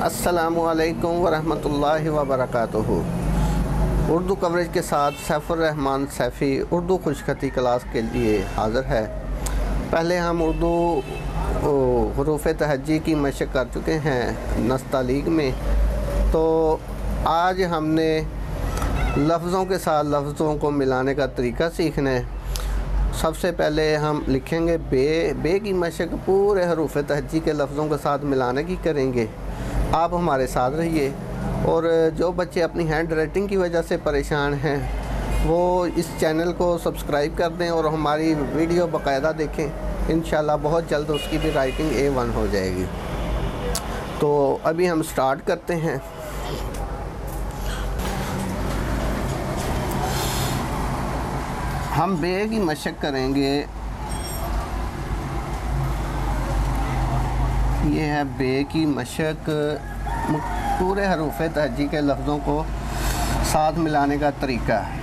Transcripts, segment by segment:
अस्सलामुअलैकुम वरहमतुल्लाहि वबरकातुहू। उर्दू कवरेज के साथ सैफुर रहमान सैफ़ी उर्दू खुशखती क्लास के लिए हाज़िर है। पहले हम उर्दू हुरूफ़ तहज्जी की मशक़ कर चुके हैं नस्तालीग में, तो आज हमने लफ्ज़ों के साथ लफ्ज़ों को मिलाने का तरीका सीखना है। सबसे पहले हम लिखेंगे बे की मशक़ पूरे हुरूफ़ तहज्जी के लफ्ज़ों के साथ मिलाने की करेंगे। आप हमारे साथ रहिए, और जो बच्चे अपनी हैंड राइटिंग की वजह से परेशान हैं वो इस चैनल को सब्सक्राइब कर दें और हमारी वीडियो बाकायदा देखें। इंशाल्लाह बहुत जल्द उसकी भी राइटिंग A1 हो जाएगी। तो अभी हम स्टार्ट करते हैं। हम बे की मशक़ करेंगे। ये है बे की मशक़, पूरे हरूफ़ तहज्जी के लफ्ज़ों को साथ मिलाने का तरीका है।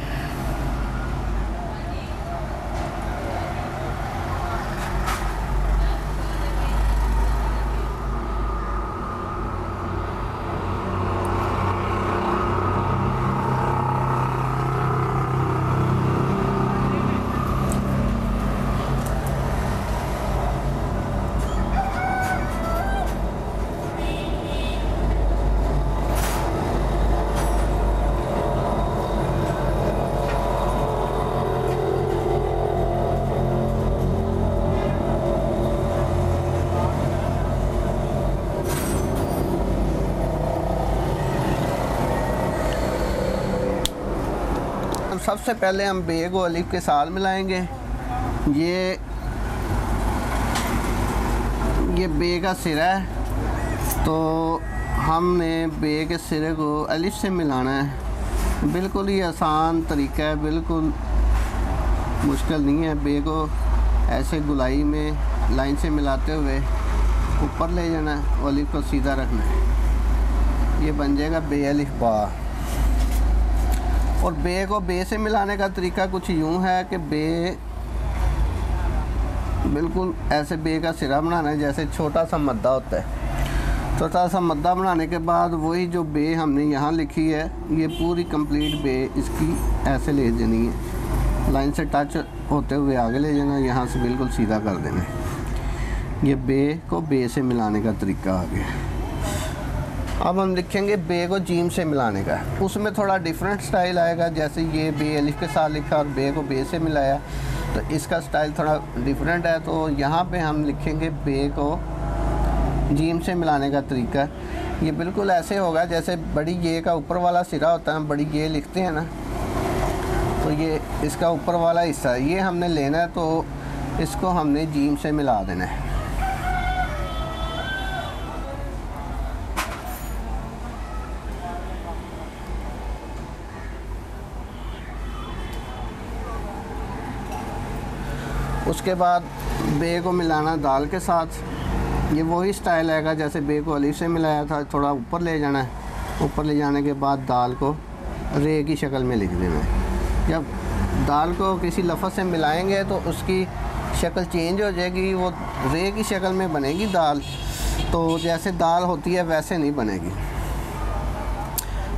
सबसे पहले हम बे को अलिफ के साथ मिलाएंगे। ये बे का सिरा है, तो हमने बे के सिरे को अलिफ से मिलाना है। बिल्कुल ही आसान तरीका है, बिल्कुल मुश्किल नहीं है। बे को ऐसे गुलाई में लाइन से मिलाते हुए ऊपर ले जाना है और अलिफ को सीधा रखना है। ये बन जाएगा बे अलिफ बा। और बे को बे से मिलाने का तरीका कुछ यूँ है कि बे बिल्कुल ऐसे बे का सिरा बनाना है, जैसे छोटा सा मद्दा होता है। छोटा सा मद्दा बनाने के बाद वही जो बे हमने यहाँ लिखी है, ये पूरी कंप्लीट बे इसकी ऐसे ले जानी है, लाइन से टच होते हुए आगे ले जाना, यहाँ से बिल्कुल सीधा कर देना। ये बे को बे से मिलाने का तरीका आ गया। अब हम लिखेंगे बे को जीम से मिलाने का। उसमें थोड़ा डिफरेंट स्टाइल आएगा। जैसे ये बे अलिफ के साथ लिखा और बे को बे से मिलाया, तो इसका स्टाइल थोड़ा डिफरेंट है। तो यहाँ पे हम लिखेंगे बे को जीम से मिलाने का तरीका। ये बिल्कुल ऐसे होगा जैसे बड़ी ये का ऊपर वाला सिरा होता है, बड़ी ये लिखते हैं ना, तो ये इसका ऊपर वाला हिस्सा ये हमने लेना है, तो इसको हमने जीम से मिला देना है। उसके बाद बे को मिलाना दाल के साथ। ये वही स्टाइल आएगा जैसे बे को अलिफ से मिलाया था, थोड़ा ऊपर ले जाना है। ऊपर ले जाने के बाद दाल को रे की शक्ल में लिख देना है। जब दाल को किसी लफ्ज़ से मिलाएंगे तो उसकी शक्ल चेंज हो जाएगी, वो रे की शक्ल में बनेगी दाल। तो जैसे दाल होती है वैसे नहीं बनेगी।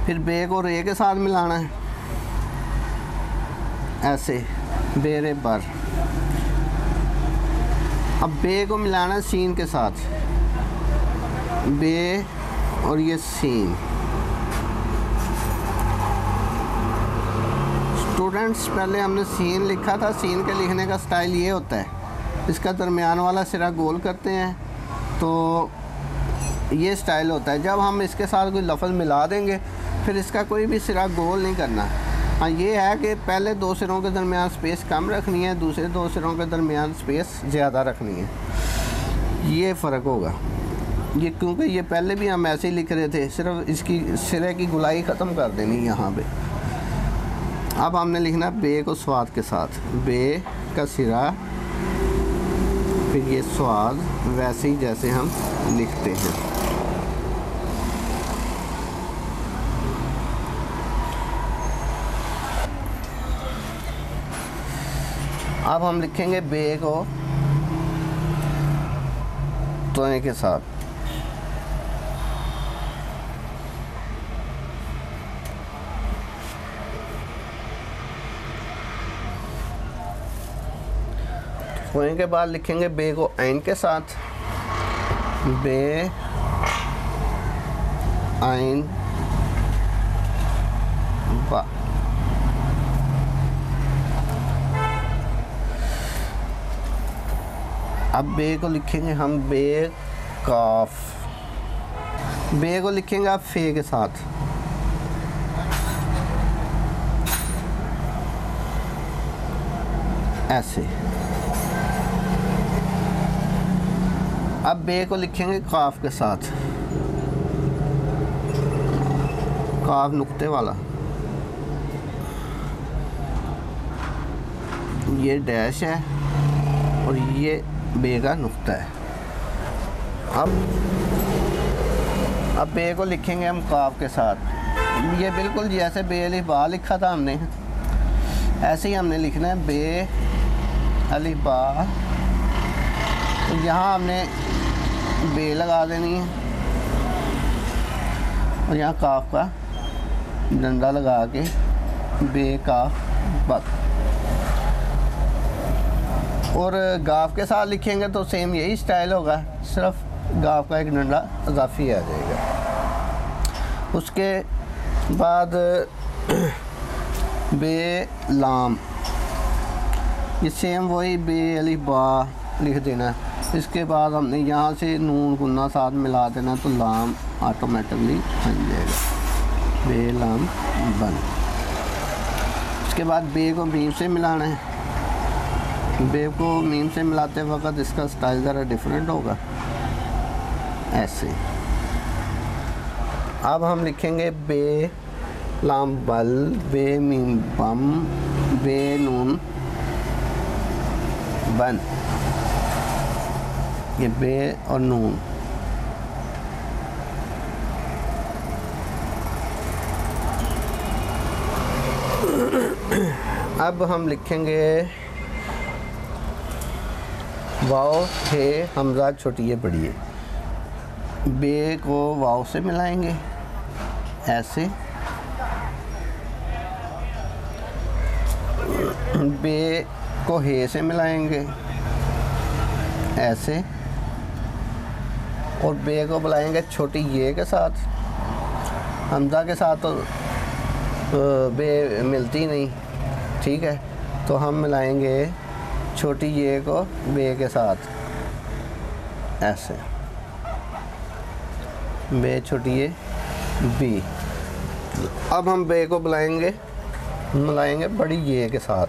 फिर बे को रे के साथ मिलाना है, ऐसे बे रे बर। अब बे को मिलाना है सीन के साथ, बे और ये सीन। स्टूडेंट्स, पहले हमने सीन लिखा था। सीन के लिखने का स्टाइल ये होता है, इसका दरमियान वाला सिरा गोल करते हैं, तो ये स्टाइल होता है। जब हम इसके साथ कोई लफ्ज़ मिला देंगे फिर इसका कोई भी सिरा गोल नहीं करना। हाँ, ये है कि पहले दो सिरों के दरमियान स्पेस कम रखनी है, दूसरे दो सिरों के दरमियान स्पेस ज़्यादा रखनी है। ये फ़र्क होगा। ये क्योंकि ये पहले भी हम ऐसे ही लिख रहे थे, सिर्फ इसकी सिरे की गुलाई ख़त्म कर देनी यहाँ पे। अब हमने लिखना बे को स्वाद के साथ, बे का सिरा, फिर ये स्वाद, वैसे ही जैसे हम लिखते हैं। अब हम लिखेंगे बे को तोए के साथ। होने के बाद लिखेंगे बे को आइन के साथ, बे आइन बा। अब बे को लिखेंगे हम बे काफ, बे को लिखेंगे आप फे के साथ, ऐसे। अब बे को लिखेंगे काफ के साथ, काफ नुक्ते वाला, ये डैश है और ये बे का नुक्ता है। अब बे को लिखेंगे हम काफ के साथ, ये बिल्कुल जैसे बे अलिफ बा लिखा था हमने, ऐसे ही हमने लिखना है बे अलिफ बा। तो यहाँ हमने बे लगा देनी है और यहाँ काफ का डंडा लगा के बे का बक। और गाफ के साथ लिखेंगे तो सेम यही स्टाइल होगा, सिर्फ गाफ का एक डंडा इजाफी आ जाएगा। उसके बाद बे लाम, ये सेम वही बे अलिफ बा लिख देना। इसके बाद हमने यहाँ से नून गुन्ना साथ मिला देना तो लाम ऑटोमेटिकली बन जाएगा, बे लाम बन। उसके बाद बे को मीम से मिलाना है, बे को मीम से मिलाते वक्त इसका स्टाइल ज़रा डिफरेंट होगा, ऐसे। अब हम लिखेंगे बे लाम बल, बे मीम बम, बे नून बन, ये बे और नून। अब हम लिखेंगे वाव है हमजा छोटी है बड़ी है, बे को वाव से मिलाएंगे ऐसे, बे को हे से मिलाएंगे ऐसे, और बे को बुलाएंगे छोटी ये के साथ। हमजा के साथ तो बे मिलती नहीं, ठीक है, तो हम मिलाएंगे छोटी ये को बे के साथ ऐसे, बे छोटी ये बी। अब हम बे को बुलाएंगे मिलाएंगे बड़ी ये के साथ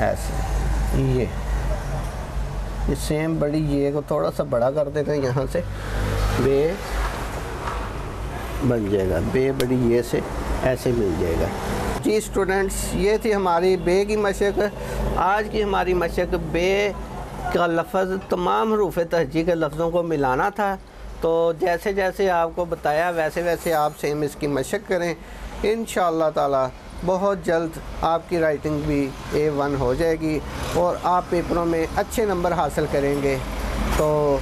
ऐसे, ये सेम बड़ी ये को थोड़ा सा बड़ा कर देना, यहाँ से बे बन जाएगा, बे बड़ी ये से ऐसे मिल जाएगा। जी स्टूडेंट्स, ये थी हमारी बे की मशक। आज की हमारी मशक बे का लफ्ज़ तमाम हरूफ तहजी के लफ्ज़ों को मिलाना था। तो जैसे जैसे आपको बताया वैसे वैसे आप सेम इसकी मशक करें, इंशाअल्लाह ताला बहुत जल्द आपकी राइटिंग भी A1 हो जाएगी और आप पेपरों में अच्छे नंबर हासिल करेंगे। तो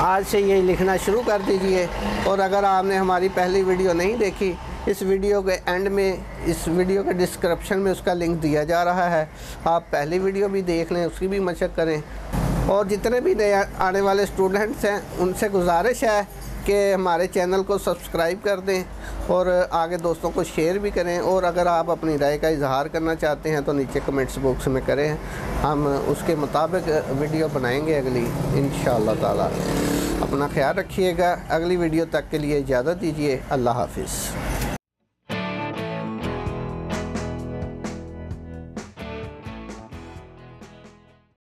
आज से ये लिखना शुरू कर दीजिए। और अगर आपने हमारी पहली वीडियो नहीं देखी, इस वीडियो के एंड में, इस वीडियो के डिस्क्रिप्शन में उसका लिंक दिया जा रहा है, आप पहली वीडियो भी देख लें, उसकी भी मशक करें। और जितने भी नए आने वाले स्टूडेंट्स हैं उनसे गुजारिश है कि हमारे चैनल को सब्सक्राइब कर दें और आगे दोस्तों को शेयर भी करें। और अगर आप अपनी राय का इजहार करना चाहते हैं तो नीचे कमेंट्स बॉक्स में करें, हम उसके मुताबिक वीडियो बनाएंगे अगली, इंशाअल्लाह ताला। अपना ख्याल रखिएगा। अगली वीडियो तक के लिए इजाज़त दीजिए। अल्लाह हाफिज़।